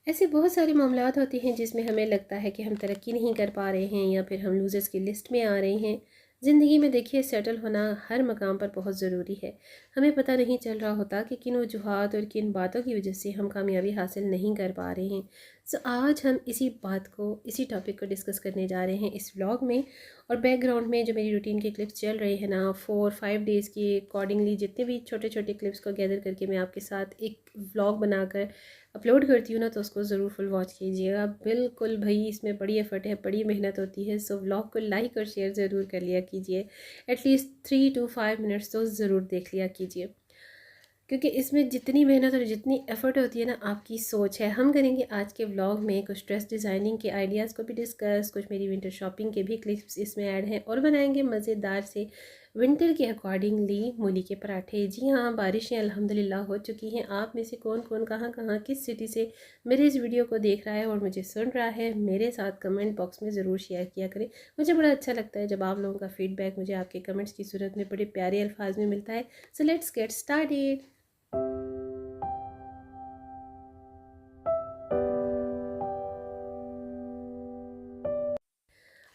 ऐसे बहुत सारे मामलात होते हैं जिसमें हमें लगता है कि हम तरक्की नहीं कर पा रहे हैं या फिर हम लूज़र्स की लिस्ट में आ रहे हैं। ज़िंदगी में देखिए सेटल होना हर मकाम पर बहुत ज़रूरी है। हमें पता नहीं चल रहा होता कि किन वजूहात और किन बातों की वजह से हम कामयाबी हासिल नहीं कर पा रहे हैं। सो आज हम इसी टॉपिक को डिस्कस करने जा रहे हैं इस व्लॉग में। और बैकग्राउंड में जो मेरी रूटीन के क्लिप्स चल रहे हैं ना 4-5 डेज़ की अकॉर्डिंगली जितने भी छोटे छोटे क्लिप्स को गैदर करके मैं आपके साथ एक व्लॉग बनाकर अपलोड करती हूँ ना, तो उसको ज़रूर फुल वॉच कीजिएगा। बिल्कुल भाई, इसमें बड़ी एफर्ट है, बड़ी मेहनत होती है। सो व्लॉग को लाइक और शेयर ज़रूर कर लिया कीजिए। एटलीस्ट 3 to 5 मिनट्स तो ज़रूर देख लिया कीजिए, क्योंकि इसमें जितनी मेहनत और जितनी एफ़र्ट होती है ना, आपकी सोच है। हम करेंगे आज के व्लॉग में कुछ ड्रेस डिज़ाइनिंग के आइडियाज़ को भी डिस्कस, कुछ मेरी विंटर शॉपिंग के भी क्लिप्स इसमें ऐड हैं, और बनाएंगे मज़ेदार से विंटर के अकॉर्डिंगली मूली के पराठे। जी हाँ, बारिशें अल्हम्दुलिल्लाह हो चुकी हैं। आप में से कौन कौन कहाँ कहाँ किस सिटी से मेरे इस वीडियो को देख रहा है और मुझे सुन रहा है, मेरे साथ कमेंट बॉक्स में ज़रूर शेयर किया करें। मुझे बड़ा अच्छा लगता है जब आप लोगों का फ़ीडबैक मुझे आपके कमेंट्स की सूरत में बड़े प्यारे अल्फाज में मिलता है। So let's get started.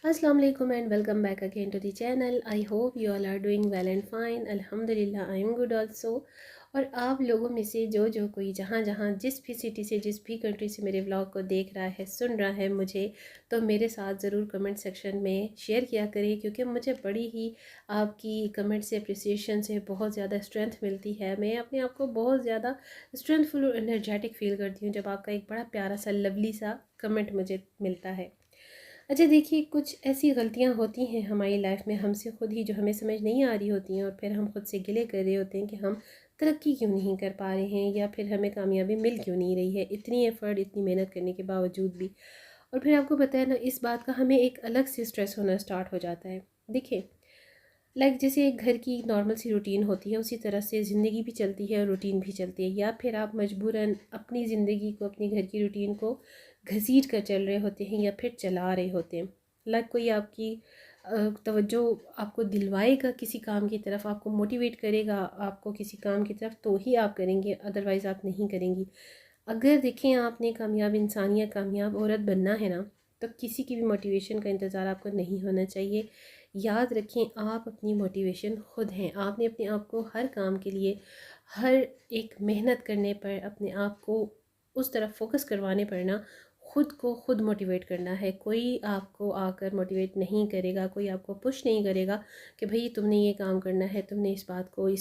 अस्सलाम वालेकुम and welcome back again to the channel. I hope you all are doing well and fine. अल्हम्दुलिल्लाह आई एम गुड ऑल्सो। और आप लोगों में से जो कोई जहाँ जहाँ जिस भी सिटी से जिस भी कंट्री से मेरे व्लॉग को देख रहा है, सुन रहा है मुझे, तो मेरे साथ ज़रूर कमेंट सेक्शन में शेयर किया करें, क्योंकि मुझे बड़ी ही आपकी कमेंट से अप्रिसिएशन से बहुत ज़्यादा स्ट्रेंथ मिलती है। मैं अपने आप को बहुत ज़्यादा स्ट्रेंथफुल और एनर्जेटिक फ़ील करती हूँ जब आपका एक बड़ा प्यारा सा लवली सा कमेंट मुझे मिलता है। अच्छा देखिए, कुछ ऐसी गलतियां होती हैं हमारी लाइफ में हमसे खुद ही, जो हमें समझ नहीं आ रही होती हैं, और फिर हम खुद से गिले कर रहे होते हैं कि हम तरक्की क्यों नहीं कर पा रहे हैं या फिर हमें कामयाबी मिल क्यों नहीं रही है, इतनी एफर्ट इतनी मेहनत करने के बावजूद भी। और फिर आपको पता है ना, इस बात का हमें एक अलग से स्ट्रेस होना स्टार्ट हो जाता है। देखिए, जैसे एक घर की नॉर्मल सी रूटीन होती है, उसी तरह से ज़िंदगी भी चलती है और रूटीन भी चलती है। या फिर आप मजबूरन अपनी ज़िंदगी को, अपनी घर की रूटीन को घसीट कर चल रहे होते हैं या फिर चला रहे होते हैं। कोई आपकी तवज्जो आपको दिलवाएगा किसी काम की तरफ, आपको मोटिवेट करेगा आपको किसी काम की तरफ, तो ही आप करेंगे, अदरवाइज़ आप नहीं करेंगी। अगर देखें, आपने कामयाब इंसान या कामयाब औरत बनना है ना, तो किसी की भी मोटिवेशन का इंतज़ार आपको नहीं होना चाहिए। याद रखें, आप अपनी मोटिवेशन खुद हैं। आपने अपने आप को हर काम के लिए, हर एक मेहनत करने पर, अपने आप को उस तरफ फोकस करवाने पर ना, खुद को खुद मोटिवेट करना है। कोई आपको आकर मोटिवेट नहीं करेगा, कोई आपको पुश नहीं करेगा कि भाई तुमने ये काम करना है, तुमने इस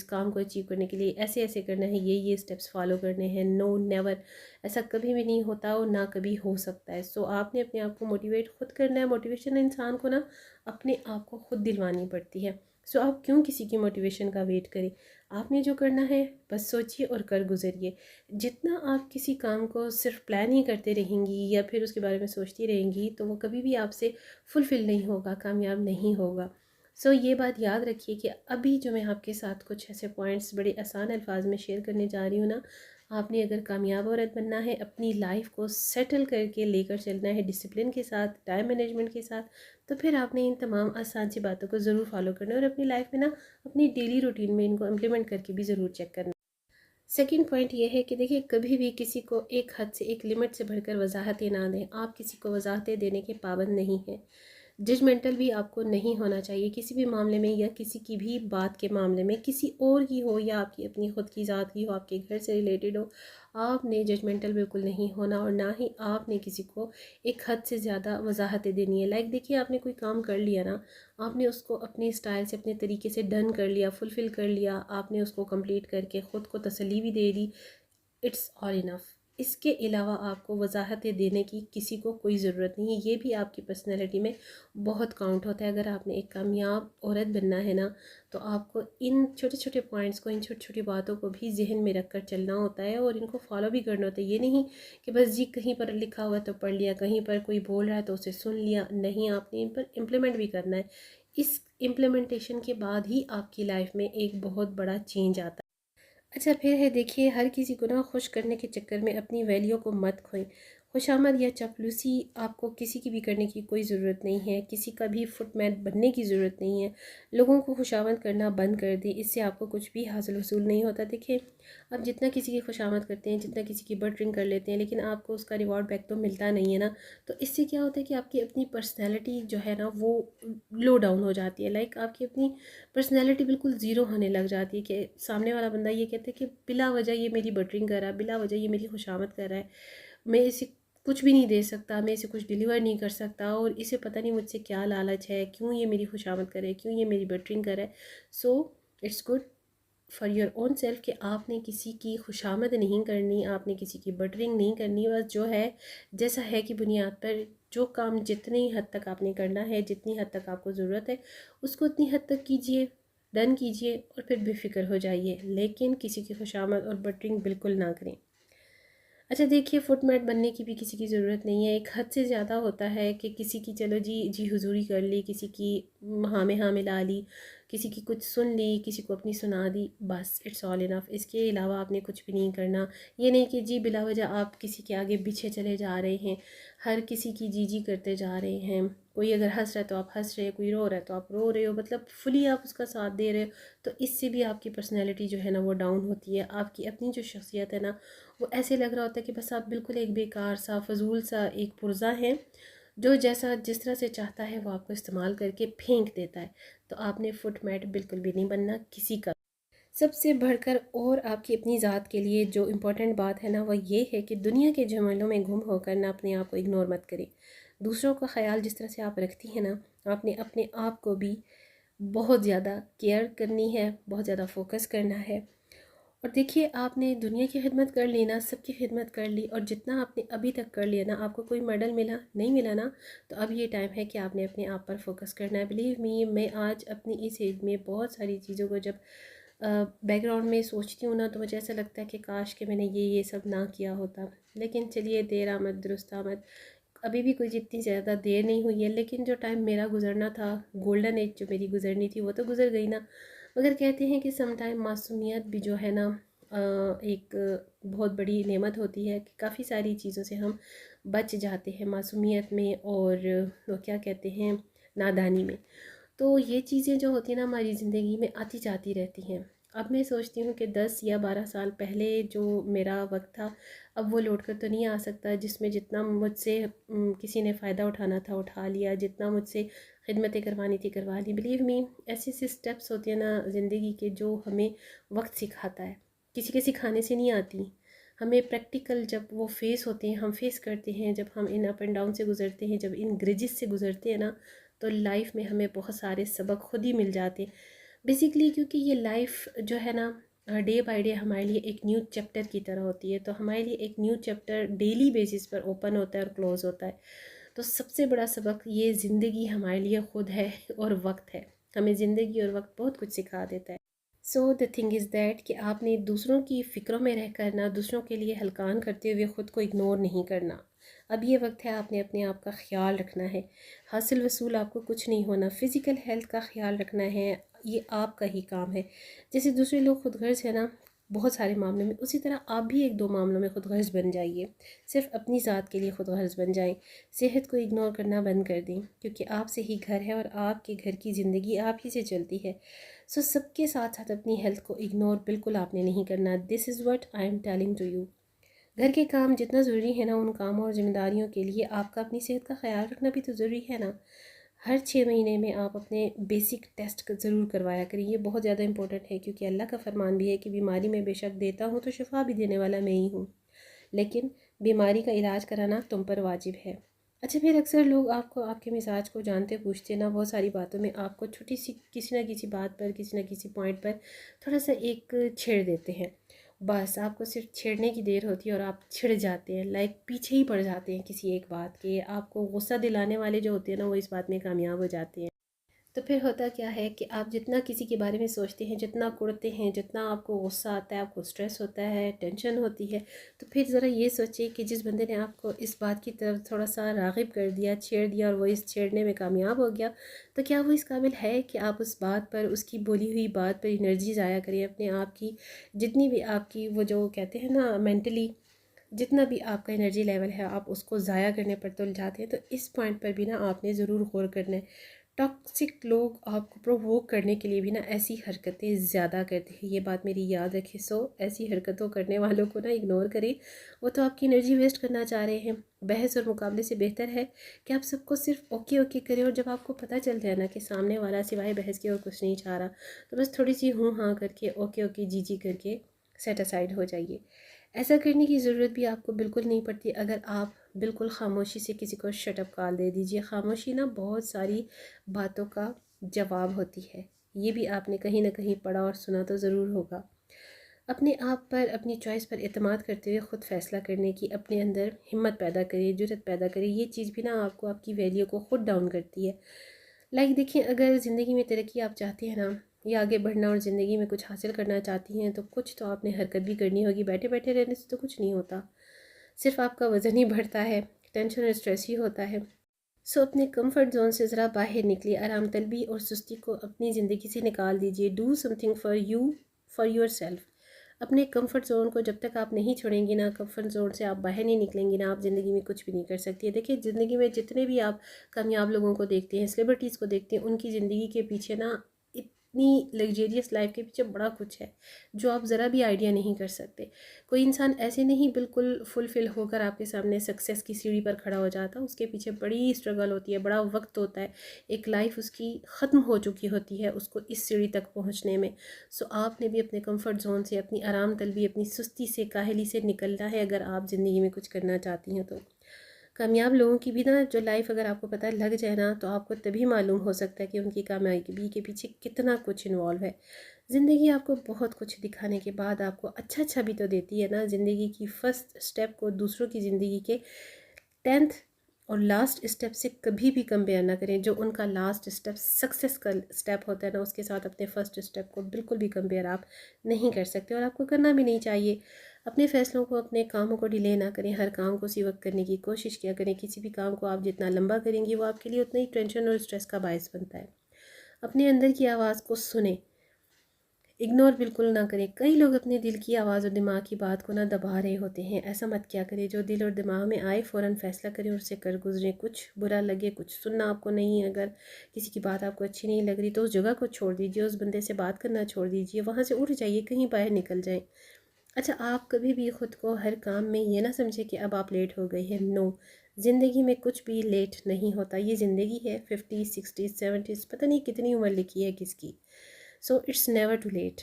काम को अचीव करने के लिए ऐसे ऐसे करना है, ये स्टेप्स फॉलो करने हैं। No, never. ऐसा कभी भी नहीं होता और ना कभी हो सकता है। सो आपने अपने आप को मोटिवेट खुद करना है। मोटिवेशन इंसान को ना अपने आप को खुद दिलवानी पड़ती है। सो आप क्यों किसी की मोटिवेशन का वेट करें। आपने जो करना है बस सोचिए और कर गुजरिए। जितना आप किसी काम को सिर्फ प्लान ही करते रहेंगी या फिर उसके बारे में सोचती रहेंगी, तो वो कभी भी आपसे फुलफ़िल नहीं होगा, कामयाब नहीं होगा। सो ये बात याद रखिए कि अभी जो मैं आपके साथ कुछ ऐसे पॉइंट्स बड़े आसान अल्फाज में शेयर करने जा रही हूँ ना, आपने अगर कामयाब औरत बनना है, अपनी लाइफ को सेटल करके लेकर चलना है डिसिप्लिन के साथ, टाइम मैनेजमेंट के साथ, तो फिर आपने इन तमाम आसान सी बातों को ज़रूर फॉलो करना है और अपनी लाइफ में ना, अपनी डेली रूटीन में इनको इम्प्लीमेंट करके भी ज़रूर चेक करना। सेकंड पॉइंट ये है कि देखिए, कभी भी किसी को एक हद से, एक लिमिट से बढ़कर वजाहतें ना दें। आप किसी को वजाहतें देने के पाबंद नहीं हैं। जजमेंटल भी आपको नहीं होना चाहिए किसी भी मामले में, या किसी की भी बात के मामले में, किसी और की हो या आपकी अपनी खुद की ज़ात की हो, आपके घर से रिलेटेड हो। आपने जजमेंटल बिल्कुल नहीं होना, और ना ही आपने किसी को एक हद से ज़्यादा वजाहतें देनी है। देखिए, आपने कोई काम कर लिया ना, आपने उसको अपने स्टाइल से, अपने तरीके से डन कर लिया, फुलफ़िल कर लिया, आपने उसको कंप्लीट करके ख़ुद को तसल्ली भी दे दी। It's all enough. इसके अलावा आपको वजाहतें देने की किसी को कोई ज़रूरत नहीं है। ये भी आपकी पर्सनैलिटी में बहुत काउंट होता है। अगर आपने एक कामयाब औरत बनना है ना, तो आपको इन छोटे छोटे पॉइंट्स को, इन छोटी छोटी बातों को भी जहन में रख कर चलना होता है और इनको फॉलो भी करना होता है। ये नहीं कि बस जी कहीं पर लिखा हुआ तो पढ़ लिया, कहीं पर कोई बोल रहा है तो उसे सुन लिया। नहीं, आपने इन पर इम्प्लीमेंट भी करना है। इस इम्प्लीमेंटेशन के बाद ही आपकी लाइफ में एक बहुत बड़ा चेंज आता है। अच्छा फिर है, देखिए, हर किसी को ना खुश करने के चक्कर में अपनी वैल्यू को मत खोएं। खुशामद या चापलूसी आपको किसी की भी करने की कोई ज़रूरत नहीं है, किसी का भी फुटमैट बनने की ज़रूरत नहीं है। लोगों को खुशामद करना बंद कर दें, इससे आपको कुछ भी हासिल वसूल नहीं होता। देखिए, आप जितना किसी की खुशामद करते हैं, जितना किसी की बटरिंग कर लेते हैं, लेकिन आपको उसका रिवॉर्ड बैक तो मिलता नहीं है ना। तो इससे क्या होता है कि आपकी अपनी पर्सनैलिटी जो है ना वो लो डाउन हो जाती है। लाइक आपकी अपनी पर्सनैलिटी बिल्कुल ज़ीरो होने लग जाती है कि सामने वाला बंदा ये कहता है कि बिला वजह ये मेरी बटरिंग कर रहा है, बिला वजह ये मेरी खुशामद कर रहा है, मैं इसे कुछ भी नहीं दे सकता, मैं इसे कुछ डिलीवर नहीं कर सकता, और इसे पता नहीं मुझसे क्या लालच है, क्यों ये मेरी खुशामद करे, क्यों ये मेरी बटरिंग करे। So it's good for your own self कि आपने किसी की खुशामद नहीं करनी, आपने किसी की बटरिंग नहीं करनी। बस जो है जैसा है कि बुनियाद पर जो काम जितनी हद तक आपने करना है, जितनी हद तक आपको ज़रूरत है, उसको उतनी हद तक कीजिए, डन कीजिए और फिर बेफिक्र हो जाइए। लेकिन किसी की खुशामद और बटरिंग बिल्कुल ना करें। अच्छा देखिए, फुटमैट बनने की भी किसी की ज़रूरत नहीं है। एक हद से ज़्यादा होता है कि किसी की चलो जी जी हुजूरी कर ली, किसी की हाँ में हाँ मिला ली, किसी की कुछ सुन ली, किसी को अपनी सुना दी, बस इट्स ऑल इनफ। इसके अलावा आपने कुछ भी नहीं करना। ये नहीं कि जी बिला वजह आप किसी के आगे पीछे चले जा रहे हैं, हर किसी की जी जी करते जा रहे हैं। कोई अगर हंस रहा है तो आप हंस रहे हो, कोई रो रहा है तो आप रो रहे हो, मतलब फुली आप उसका साथ दे रहे हो। तो इससे भी आपकी पर्सनैलिटी जो है ना वो डाउन होती है। आपकी अपनी जो शख्सियत है ना वो ऐसे लग रहा होता है कि बस आप बिल्कुल एक बेकार सा फजूल सा एक पुर्जा है, जो जैसा जिस तरह से चाहता है वो आपको इस्तेमाल करके फेंक देता है। तो आपने फुट मैट बिल्कुल भी नहीं बनना किसी का। सबसे बढ़कर और आपकी अपनी ज़ात के लिए जो इम्पोर्टेंट बात है ना वो ये है कि दुनिया के झमेलों में गुम होकर ना अपने आप को इग्नोर मत करें। दूसरों का ख्याल जिस तरह से आप रखती हैं ना, आपने अपने आप को भी बहुत ज़्यादा केयर करनी है, बहुत ज़्यादा फोकस करना है। और देखिए, आपने दुनिया की खिदमत कर ली ना, सबकी खिदमत कर ली, और जितना आपने अभी तक कर लिया ना, आपको कोई मेडल मिला नहीं मिला ना, तो अब ये टाइम है कि आपने अपने आप पर फोकस करना है। बिलीव मी, मैं आज अपनी इस एज में बहुत सारी चीज़ों को जब बैकग्राउंड में सोचती हूँ ना, तो मुझे ऐसा लगता है कि काश कि मैंने ये सब ना किया होता। लेकिन चलिए, देर आमद दुरुस्त आमद। अभी भी कोई जितनी ज़्यादा देर नहीं हुई है, लेकिन जो टाइम मेरा गुजरना था, गोल्डन एज जो मेरी गुजरनी थी, वो तो गुजर गई ना। मगर कहते हैं कि सम टाइम मासूमियत भी जो है ना एक बहुत बड़ी नेमत होती है कि काफ़ी सारी चीज़ों से हम बच जाते हैं मासूमियत में, और वो क्या कहते हैं, नादानी में। तो ये चीज़ें जो होती हैं ना हमारी ज़िंदगी में आती जाती रहती हैं। अब मैं सोचती हूँ कि 10 या 12 साल पहले जो मेरा वक्त था, अब वो लौट कर तो नहीं आ सकता, जिसमें जितना मुझसे किसी ने फ़ायदा उठाना था उठा लिया, जितना मुझसे खिदमतें करवानी थी करवा ली। बिलीव मी, ऐसे ऐसे स्टेप्स होते हैं ना ज़िंदगी के जो हमें वक्त सिखाता है, किसी के सिखाने से नहीं आती। हमें प्रैक्टिकल जब वो फेस होते हैं, हम फेस करते हैं, जब हम इन अप एंड डाउन से गुजरते हैं, जब इन ग्रिजेस से गुजरते हैं ना, तो लाइफ में हमें बहुत सारे सबक खुद ही मिल जाते हैं बेसिकली। क्योंकि ये लाइफ जो है ना डे बाय डे हमारे लिए एक न्यू चैप्टर की तरह होती है। तो हमारे लिए एक न्यू चैप्टर डेली बेसिस पर ओपन होता है और क्लोज़ होता है। तो सबसे बड़ा सबक ये ज़िंदगी हमारे लिए खुद है और वक्त है। हमें ज़िंदगी और वक्त बहुत कुछ सिखा देता है। So the thing is that कि आपने दूसरों की फ़िक्रों में रह कर ना, दूसरों के लिए हलकान करते हुए ख़ुद को इग्नोर नहीं करना। अब ये वक्त है, आपने अपने आप का ख्याल रखना है। हासिल वसूल आपको कुछ नहीं होना, फ़िज़िकल हेल्थ का ख्याल रखना है, ये आपका ही काम है। जैसे दूसरे लोग खुद गर्ज है ना बहुत सारे मामलों में, उसी तरह आप भी एक दो मामलों में खुद गर्ज बन जाइए। सिर्फ अपनी ज़ात के लिए खुद गर्ज बन जाएं। सेहत को इग्नोर करना बंद कर दें, क्योंकि आपसे ही घर है और आपके घर की ज़िंदगी आप ही से चलती है। सो सबके साथ साथ अपनी हेल्थ को इग्नोर बिल्कुल आपने नहीं करना। This is what I am telling to you. घर के काम जितना ज़रूरी है ना, उन कामों और ज़िम्मेदारियों के लिए आपका अपनी सेहत का ख्याल रखना भी तो ज़रूरी है ना। हर 6 महीने में आप अपने बेसिक टेस्ट ज़रूर करवाया करिए, ये बहुत ज़्यादा इंपॉर्टेंट है। क्योंकि अल्लाह का फरमान भी है कि बीमारी में बेशक देता हूँ तो शिफा भी देने वाला मैं ही हूँ, लेकिन बीमारी का इलाज कराना तुम पर वाजिब है। अच्छा, फिर अक्सर लोग आपको आपके मिजाज को जानते पूछते ना, बहुत सारी बातों में आपको छोटी सी किसी ना किसी बात पर, किसी ना किसी पॉइंट पर थोड़ा सा एक छेड़ देते हैं। बस आपको सिर्फ छेड़ने की देर होती है और आप छिड़ जाते हैं, लाइक पीछे ही पड़ जाते हैं किसी एक बात के। आपको गुस्सा दिलाने वाले जो होते हैं ना, वो इस बात में कामयाब हो जाते हैं। तो फिर होता क्या है कि आप जितना किसी के बारे में सोचते हैं, जितना कुड़ते हैं, जितना आपको गुस्सा आता है, आपको स्ट्रेस होता है, टेंशन होती है, तो फिर ज़रा ये सोचिए कि जिस बंदे ने आपको इस बात की तरफ थोड़ा सा राग़िब कर दिया, छेड़ दिया, और वो इस छेड़ने में कामयाब हो गया, तो क्या वो इस काबिल है कि आप उस बात पर, उसकी बोली हुई बात पर एनर्जी ज़ाया करें अपने आप की, जितनी भी आपकी वो जो कहते हैं ना मेंटली जितना भी आपका एनर्जी लेवल है आप उसको ज़ाया करने पर तुल जाते हैं। तो इस पॉइंट पर भी ना आपने ज़रूर गौर करना है। टॉक्सिक लोग आपको प्रोवोक करने के लिए भी ना ऐसी हरकतें ज़्यादा करते हैं, ये बात मेरी याद रखें। सो ऐसी हरकतों करने वालों को ना इग्नोर करें, वो तो आपकी एनर्जी वेस्ट करना चाह रहे हैं। बहस और मुकाबले से बेहतर है कि आप सबको सिर्फ ओके ओके करें, और जब आपको पता चल जाए ना कि सामने वाला सिवाय बहस के और कुछ नहीं चाह रहा, तो बस थोड़ी सी हूँ हाँ करके ओके ओके जी जी करके सेट असाइड हो जाइए। ऐसा करने की ज़रूरत भी आपको बिल्कुल नहीं पड़ती अगर आप बिल्कुल खामोशी से किसी को शट अप कॉल दे दीजिए। खामोशी ना बहुत सारी बातों का जवाब होती है, ये भी आपने कहीं ना कहीं पढ़ा और सुना तो ज़रूर होगा। अपने आप पर, अपनी चॉइस पर एतमाद करते हुए ख़ुद फ़ैसला करने की अपने अंदर हिम्मत पैदा करिए, जुर्रत पैदा करिए। ये चीज़ भी ना आपको आपकी वैल्यू को ख़ुद डाउन करती है। देखिए, अगर ज़िंदगी में तरक्की आप चाहती हैं ना, या आगे बढ़ना और ज़िंदगी में कुछ हासिल करना चाहती हैं, तो कुछ तो आपने हरकत भी करनी होगी। बैठे बैठे रहने से तो कुछ नहीं होता, सिर्फ आपका वज़न ही बढ़ता है, टेंशन और स्ट्रेस ही होता है। सो अपने कंफर्ट जोन से ज़रा बाहर निकलिए। आराम तलबी और सुस्ती को अपनी ज़िंदगी से निकाल दीजिए। Do something for you, for your self. अपने कंफर्ट जोन को जब तक आप नहीं छोड़ेंगी ना, कंफर्ट जोन से आप बाहर नहीं निकलेंगी ना, आप ज़िंदगी में कुछ भी नहीं कर सकती है। देखिए, ज़िंदगी में जितने भी आप कामयाब लोगों को देखते हैं, सेलिब्रिटीज़ को देखते हैं, उनकी ज़िंदगी के पीछे ना इतनी लग्जेरियस लाइफ के पीछे बड़ा कुछ है जो आप ज़रा भी आइडिया नहीं कर सकते। कोई इंसान ऐसे नहीं बिल्कुल फुलफ़िल होकर आपके सामने सक्सेस की सीढ़ी पर खड़ा हो जाता, उसके पीछे बड़ी स्ट्रगल होती है, बड़ा वक्त होता है, एक लाइफ उसकी ख़त्म हो चुकी होती है उसको इस सीढ़ी तक पहुंचने में। सो आपने भी अपने कंफर्ट जोन से, अपनी आराम तलबी, अपनी सुस्ती से, काहली से निकलना है अगर आप ज़िंदगी में कुछ करना चाहती हैं। तो कामयाब लोगों की भी ना जो लाइफ अगर आपको पता लग जाए ना, तो आपको तभी मालूम हो सकता है कि उनकी कामयाबी के पीछे कितना कुछ इन्वॉल्व है। ज़िंदगी आपको बहुत कुछ दिखाने के बाद आपको अच्छा अच्छा भी तो देती है ना। ज़िंदगी की फ़र्स्ट स्टेप को दूसरों की ज़िंदगी के 10th और लास्ट स्टेप से कभी भी कंपेयर ना करें। जो उनका लास्ट स्टेप सक्सेस का स्टेप होता है ना, उसके साथ अपने फर्स्ट स्टेप को बिल्कुल भी कंपेयर आप नहीं कर सकते, और आपको करना भी नहीं चाहिए। अपने फ़ैसलों को, अपने कामों को डिले ना करें। हर काम को उसी वक्त करने की कोशिश किया करें। किसी भी काम को आप जितना लंबा करेंगी वो आपके लिए उतना ही टेंशन और स्ट्रेस का बायस बनता है। अपने अंदर की आवाज़ को सुने, इग्नोर बिल्कुल ना करें। कई लोग अपने दिल की आवाज़ और दिमाग की बात को ना दबा रहे होते हैं। ऐसा मत क्या करें। जो दिल और दिमाग में आए फ़ौरन फ़ैसला करें और उससे कर गुजरें। कुछ बुरा लगे, कुछ सुनना आपको नहीं, अगर किसी की बात आपको अच्छी नहीं लग रही तो उस जगह को छोड़ दीजिए, उस बंदे से बात करना छोड़ दीजिए, वहाँ से उठ जाइए, कहीं बाहर निकल जाएं। अच्छा, आप कभी भी ख़ुद को हर काम में ये ना समझे कि अब आप लेट हो गए हैं। नो, ज़िंदगी में कुछ भी लेट नहीं होता। ये ज़िंदगी है, 50s 60s 70s, पता नहीं कितनी उम्र लिखी है किसकी। So it's never too late.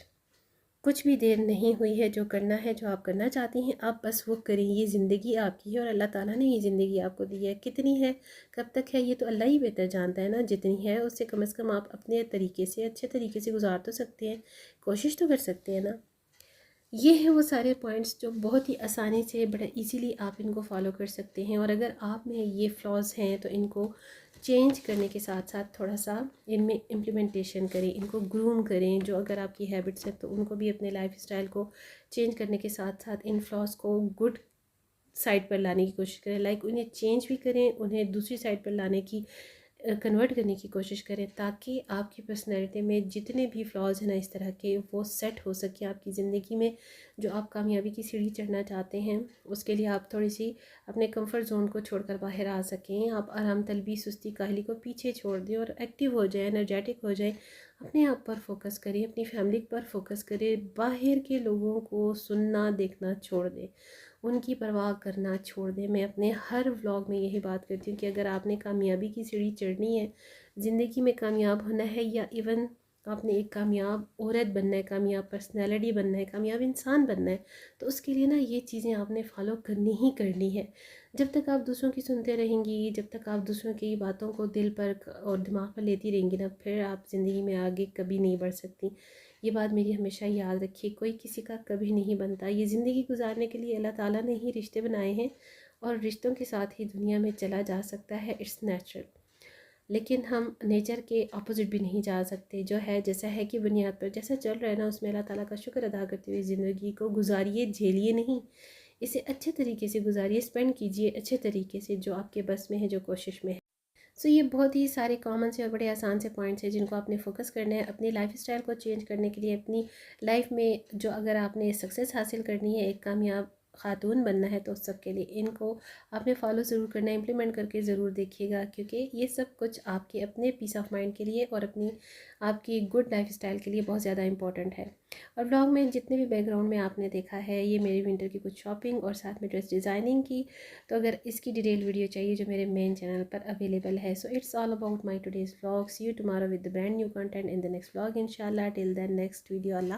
कुछ भी देर नहीं हुई है। जो करना है, जो आप करना चाहती हैं, आप बस वो करें। ये ज़िंदगी आपकी है और अल्लाह ताला ने ये ज़िंदगी आपको दी है। कितनी है, कब तक है, ये तो अल्लाह ही बेहतर जानता है ना। जितनी है उससे कम से कम आप अपने तरीके से, अच्छे तरीके से गुजार तो सकते हैं, कोशिश तो कर सकते हैं ना। ये हैं वो सारे पॉइंट्स जो बहुत ही आसानी से, बड़ा इजीली आप इनको फॉलो कर सकते हैं। और अगर आप में ये फ्लॉज हैं तो इनको चेंज करने के साथ साथ थोड़ा सा इनमें इम्प्लीमेंटेशन करें, इनको ग्रूम करें। जो अगर आपकी हैबिट्स हैं तो उनको भी अपने लाइफ स्टाइल को चेंज करने के साथ साथ इन फ्लॉज को गुड साइड पर लाने की कोशिश करें। उन्हें चेंज भी करें, उन्हें दूसरी साइड पर लाने की, कन्वर्ट करने की कोशिश करें, ताकि आपकी पर्सनैलिटी में जितने भी फ्लॉज हैं ना इस तरह के, वो सेट हो सके आपकी ज़िंदगी में। जो आप कामयाबी की सीढ़ी चढ़ना चाहते हैं उसके लिए आप थोड़ी सी अपने कंफर्ट जोन को छोड़कर बाहर आ सकें। आप आराम तलबी, सुस्ती, काहली को पीछे छोड़ दें और एक्टिव हो जाएं, एनर्जेटिक हो जाएं। अपने आप पर फोकस करें, अपनी फैमिली पर फोकस करें। बाहर के लोगों को सुनना देखना छोड़ दें, उनकी परवाह करना छोड़ दें। मैं अपने हर व्लॉग में यही बात करती हूँ कि अगर आपने कामयाबी की सीढ़ी चढ़नी है, ज़िंदगी में कामयाब होना है, या इवन आपने एक कामयाब औरत बनना है, कामयाब पर्सनैलिटी बनना है, कामयाब इंसान बनना है, तो उसके लिए ना ये चीज़ें आपने फॉलो करनी ही करनी है। जब तक आप दूसरों की सुनते रहेंगी, जब तक आप दूसरों की बातों को दिल पर और दिमाग पर लेती रहेंगी ना, फिर आप ज़िंदगी में आगे कभी नहीं बढ़ सकती। ये बात मेरी हमेशा याद रखिए। कोई किसी का कभी नहीं बनता। ये ज़िंदगी गुजारने के लिए अल्लाह ताला ने ही रिश्ते बनाए हैं, और रिश्तों के साथ ही दुनिया में चला जा सकता है, इट्स नेचुरल। लेकिन हम नेचर के अपोजिट भी नहीं जा सकते। जो है जैसा है कि बुनियाद पर जैसा चल रहा है ना, उसमें अल्लाह ताला का शुक्र अदा करते हुए ज़िंदगी को गुजारिए, झेलिए नहीं, इसे अच्छे तरीके से गुजारिए, स्पेंड कीजिए अच्छे तरीके से, जो आपके बस में है, जो कोशिश में है। सो ये बहुत ही सारे कॉमन से और बड़े आसान से पॉइंट्स हैं जिनको आपने फोकस करना है अपनी लाइफ स्टाइल को चेंज करने के लिए। अपनी लाइफ में जो, अगर आपने सक्सेस हासिल करनी है, एक कामयाब खातून बनना है तो उस सब के लिए इनको आपने फॉलो ज़रूर करना है, इम्प्लीमेंट करके ज़रूर देखिएगा, क्योंकि ये सब कुछ आपके अपने पीस ऑफ माइंड के लिए और अपनी आपकी गुड लाइफ स्टाइल के लिए बहुत ज़्यादा इंपॉर्टेंट है। और ब्लॉग में जितने भी बैकग्राउंड में आपने देखा है ये मेरी विंटर की कुछ शॉपिंग और साथ में ड्रेस डिज़ाइनिंग की। तो अगर इसकी डिटेल वीडियो चाहिए जो मेरे मेन चैनल पर अवेलेबल है, so it's all about my today's vlog. See you tomorrow with the brand new content in the next vlog इंशाल्लाह। टिल देन नेक्स्ट वीडियो, अल्लाह।